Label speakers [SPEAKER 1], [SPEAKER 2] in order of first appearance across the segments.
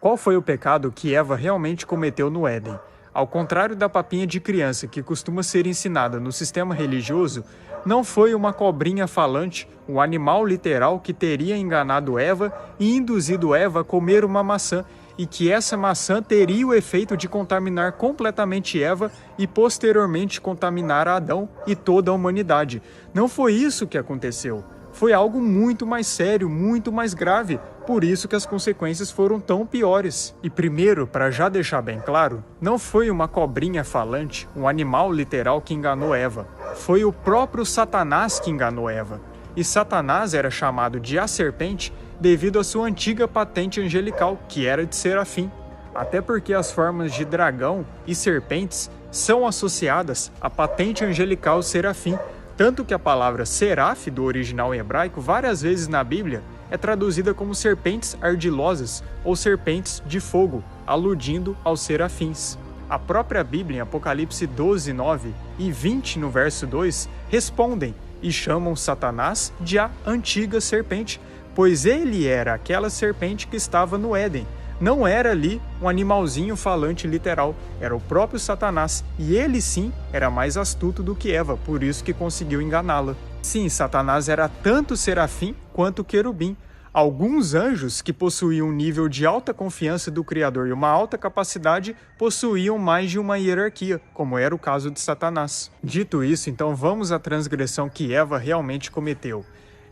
[SPEAKER 1] Qual foi o pecado que Eva realmente cometeu no Éden? Ao contrário da papinha de criança que costuma ser ensinada no sistema religioso, não foi uma cobrinha falante, um animal literal que teria enganado Eva e induzido Eva a comer uma maçã, e que essa maçã teria o efeito de contaminar completamente Eva e posteriormente contaminar Adão e toda a humanidade. Não foi isso que aconteceu. Foi algo muito mais sério, muito mais grave, por isso que as consequências foram tão piores. E primeiro, para já deixar bem claro, não foi uma cobrinha falante, um animal literal que enganou Eva. Foi o próprio Satanás que enganou Eva. E Satanás era chamado de a serpente devido à sua antiga patente angelical, que era de serafim. Até porque as formas de dragão e serpentes são associadas à patente angelical serafim, tanto que a palavra seraf, do original em hebraico, várias vezes na Bíblia, é traduzida como serpentes ardilosas ou serpentes de fogo, aludindo aos serafins. A própria Bíblia, em Apocalipse 12, 9 e 20, no verso 2, respondem e chamam Satanás de a antiga serpente, pois ele era aquela serpente que estava no Éden. Não era ali um animalzinho falante literal, era o próprio Satanás, e ele sim era mais astuto do que Eva, por isso que conseguiu enganá-la. Sim, Satanás era tanto serafim quanto querubim. Alguns anjos que possuíam um nível de alta confiança do Criador e uma alta capacidade possuíam mais de uma hierarquia, como era o caso de Satanás. Dito isso, então vamos à transgressão que Eva realmente cometeu.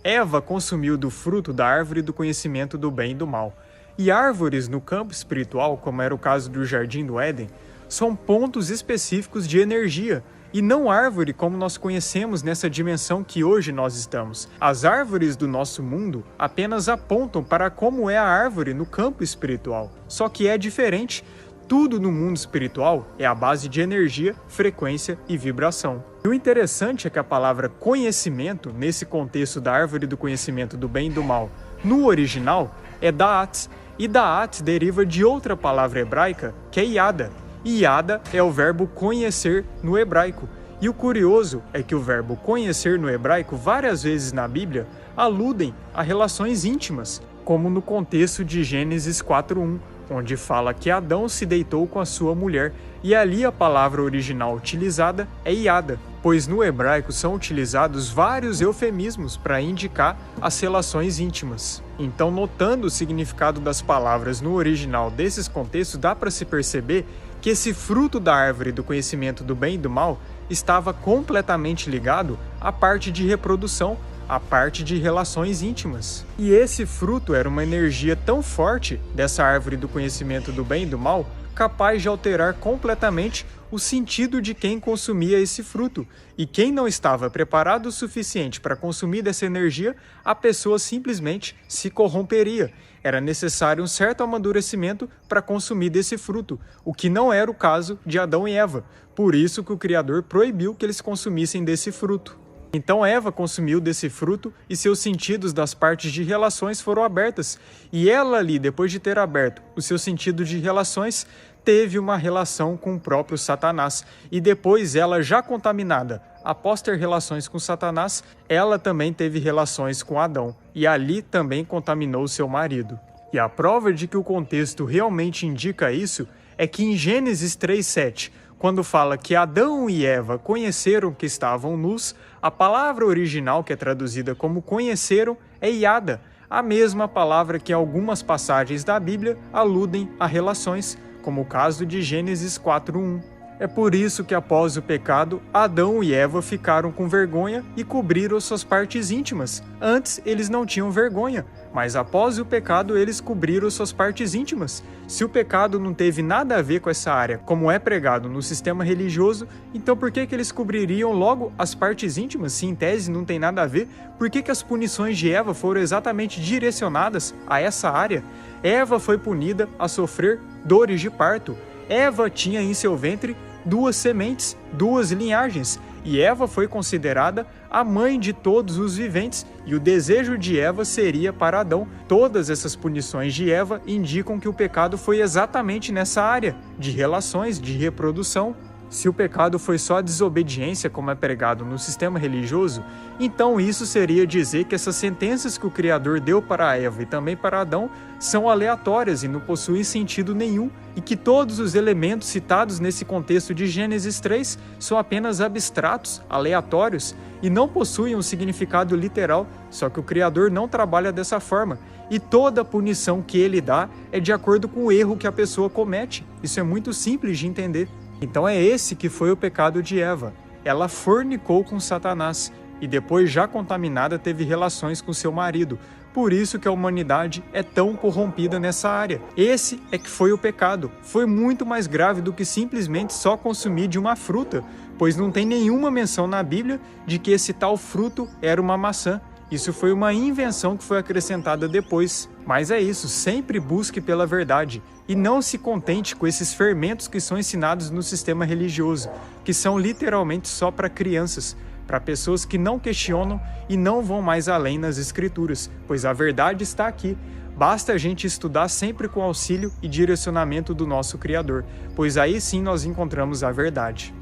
[SPEAKER 1] Eva consumiu do fruto da árvore do conhecimento do bem e do mal. E árvores no campo espiritual, como era o caso do Jardim do Éden, são pontos específicos de energia, e não árvore como nós conhecemos nessa dimensão que hoje nós estamos. As árvores do nosso mundo apenas apontam para como é a árvore no campo espiritual, só que é diferente. Tudo no mundo espiritual é a base de energia, frequência e vibração. E o interessante é que a palavra conhecimento, nesse contexto da árvore do conhecimento do bem e do mal, no original, é Da'at, e Da'at deriva de outra palavra hebraica, que é Yada. E Yada é o verbo conhecer no hebraico. E o curioso é que o verbo conhecer no hebraico, várias vezes na Bíblia, aludem a relações íntimas, como no contexto de Gênesis 4:1, onde fala que Adão se deitou com a sua mulher, e ali a palavra original utilizada é Yada, pois no hebraico são utilizados vários eufemismos para indicar as relações íntimas. Então, notando o significado das palavras no original desses contextos, dá para se perceber que esse fruto da árvore do conhecimento do bem e do mal estava completamente ligado à parte de reprodução, à parte de relações íntimas. E esse fruto era uma energia tão forte dessa árvore do conhecimento do bem e do mal, capaz de alterar completamente o sentido de quem consumia esse fruto. E quem não estava preparado o suficiente para consumir dessa energia, a pessoa simplesmente se corromperia. Era necessário um certo amadurecimento para consumir desse fruto, o que não era o caso de Adão e Eva. Por isso que o Criador proibiu que eles consumissem desse fruto. Então Eva consumiu desse fruto e seus sentidos das partes de relações foram abertas. E ela ali, depois de ter aberto o seu sentido de relações, teve uma relação com o próprio Satanás. E depois ela, já contaminada, após ter relações com Satanás, ela também teve relações com Adão. E ali também contaminou seu marido. E a prova de que o contexto realmente indica isso é que em Gênesis 3:7, quando fala que Adão e Eva conheceram que estavam nus, a palavra original que é traduzida como conheceram é Yada, a mesma palavra que em algumas passagens da Bíblia aludem a relações, como o caso de Gênesis 4:1. É por isso que após o pecado, Adão e Eva ficaram com vergonha e cobriram suas partes íntimas. Antes eles não tinham vergonha, mas após o pecado eles cobriram suas partes íntimas. Se o pecado não teve nada a ver com essa área, como é pregado no sistema religioso, então por que eles cobririam logo as partes íntimas? Se em tese não tem nada a ver, por que as punições de Eva foram exatamente direcionadas a essa área? Eva foi punida a sofrer dores de parto. Eva tinha em seu ventre 2 sementes, 2 linhagens, e Eva foi considerada a mãe de todos os viventes, e o desejo de Eva seria para Adão. Todas essas punições de Eva indicam que o pecado foi exatamente nessa área, de relações, de reprodução. Se o pecado foi só a desobediência, como é pregado no sistema religioso, então isso seria dizer que essas sentenças que o Criador deu para Eva e também para Adão são aleatórias e não possuem sentido nenhum, e que todos os elementos citados nesse contexto de Gênesis 3 são apenas abstratos, aleatórios e não possuem um significado literal, só que o Criador não trabalha dessa forma, e toda a punição que ele dá é de acordo com o erro que a pessoa comete. Isso é muito simples de entender. Então é esse que foi o pecado de Eva. Ela fornicou com Satanás e depois, já contaminada, teve relações com seu marido. Por isso que a humanidade é tão corrompida nessa área. Esse é que foi o pecado. Foi muito mais grave do que simplesmente só consumir de uma fruta, pois não tem nenhuma menção na Bíblia de que esse tal fruto era uma maçã. Isso foi uma invenção que foi acrescentada depois. Mas é isso, sempre busque pela verdade e não se contente com esses fermentos que são ensinados no sistema religioso, que são literalmente só para crianças, para pessoas que não questionam e não vão mais além nas escrituras, pois a verdade está aqui. Basta a gente estudar sempre com auxílio e direcionamento do nosso Criador, pois aí sim nós encontramos a verdade.